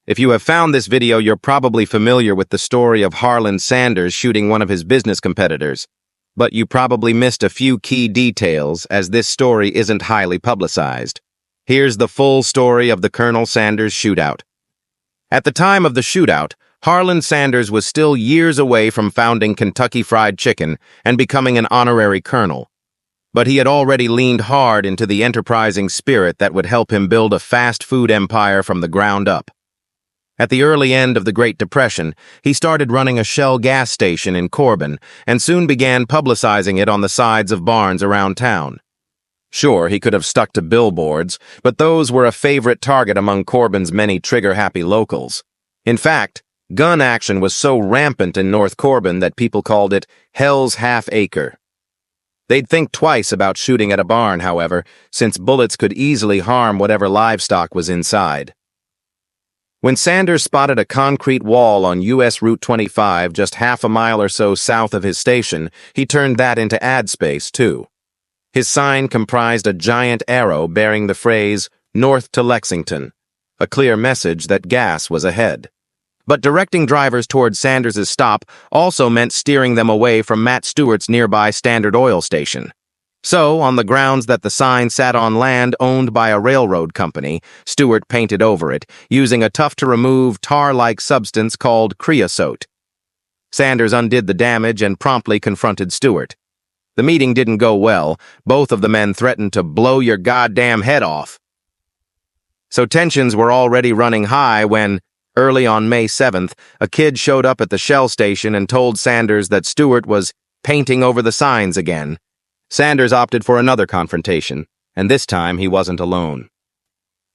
If you have found this video, you're probably familiar with the story of Harlan Sanders shooting one of his business competitors. But you probably missed a few key details, as this story isn't highly publicized. Here's the full story of the Colonel Sanders shootout. At the time of the shootout, Harlan Sanders was still years away from founding Kentucky Fried Chicken and becoming an honorary colonel. But he had already leaned hard into the enterprising spirit that would help him build a fast food empire from the ground up. At the early end of the Great Depression, he started running a Shell gas station in Corbin and soon began publicizing it on the sides of barns around town. Sure, he could have stuck to billboards, but those were a favorite target among Corbin's many trigger-happy locals. In fact, gun action was so rampant in North Corbin that people called it Hell's Half Acre. They'd think twice about shooting at a barn, however, since bullets could easily harm whatever livestock was inside. When Sanders spotted a concrete wall on U.S. Route 25 just half a mile or so south of his station, he turned that into ad space, too. His sign comprised a giant arrow bearing the phrase, "North to Lexington," a clear message that gas was ahead. But directing drivers toward Sanders' stop also meant steering them away from Matt Stewart's nearby Standard Oil station. So, on the grounds that the sign sat on land owned by a railroad company, Stewart painted over it, using a tough-to-remove, tar-like substance called creosote. Sanders undid the damage and promptly confronted Stewart. The meeting didn't go well. Both of the men threatened to blow your goddamn head off. So tensions were already running high when, early on May 7th, a kid showed up at the Shell station and told Sanders that Stewart was painting over the signs again. Sanders opted for another confrontation, and this time he wasn't alone.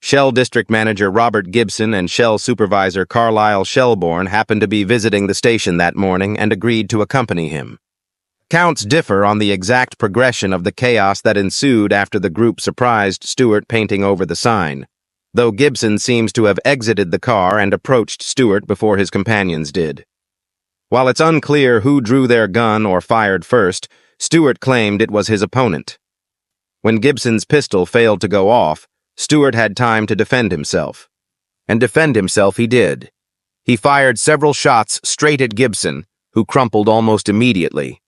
Shell District Manager Robert Gibson and Shell Supervisor Carlisle Shelbourne happened to be visiting the station that morning and agreed to accompany him. Accounts differ on the exact progression of the chaos that ensued after the group surprised Stewart painting over the sign, though Gibson seems to have exited the car and approached Stewart before his companions did. While it's unclear who drew their gun or fired first, Stewart claimed it was his opponent. When Gibson's pistol failed to go off, Stewart had time to defend himself. And defend himself he did. He fired several shots straight at Gibson, who crumpled almost immediately.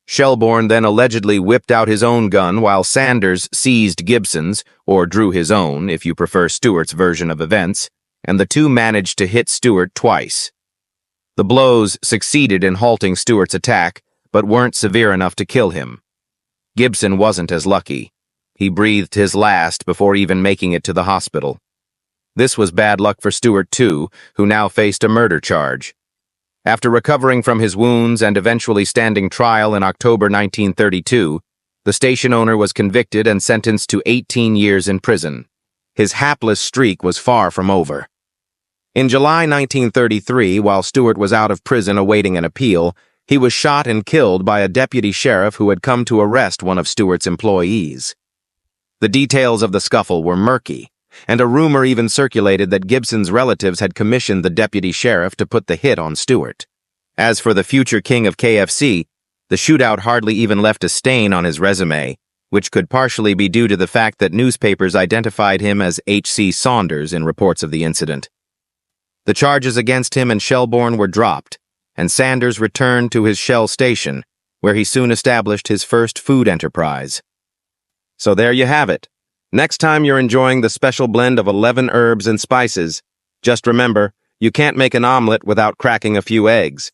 Shelbourne then allegedly whipped out his own gun while Sanders seized Gibson's, or drew his own, if you prefer Stewart's version of events, and the two managed to hit Stewart twice. The blows succeeded in halting Stewart's attack, but weren't severe enough to kill him. Gibson wasn't as lucky. He breathed his last before even making it to the hospital. This was bad luck for Stewart, too, who now faced a murder charge. After recovering from his wounds and eventually standing trial in October 1932, the station owner was convicted and sentenced to 18 years in prison. His hapless streak was far from over. In July 1933, while Stewart was out of prison awaiting an appeal, he was shot and killed by a deputy sheriff who had come to arrest one of Stewart's employees. The details of the scuffle were murky, and a rumor even circulated that Gibson's relatives had commissioned the deputy sheriff to put the hit on Stewart. As for the future king of KFC, the shootout hardly even left a stain on his resume, which could partially be due to the fact that newspapers identified him as H.C. Saunders in reports of the incident. The charges against him and Shelbourne were dropped, and Sanders returned to his Shell station, where he soon established his first food enterprise. So there you have it. Next time you're enjoying the special blend of 11 herbs and spices, just remember, you can't make an omelet without cracking a few eggs.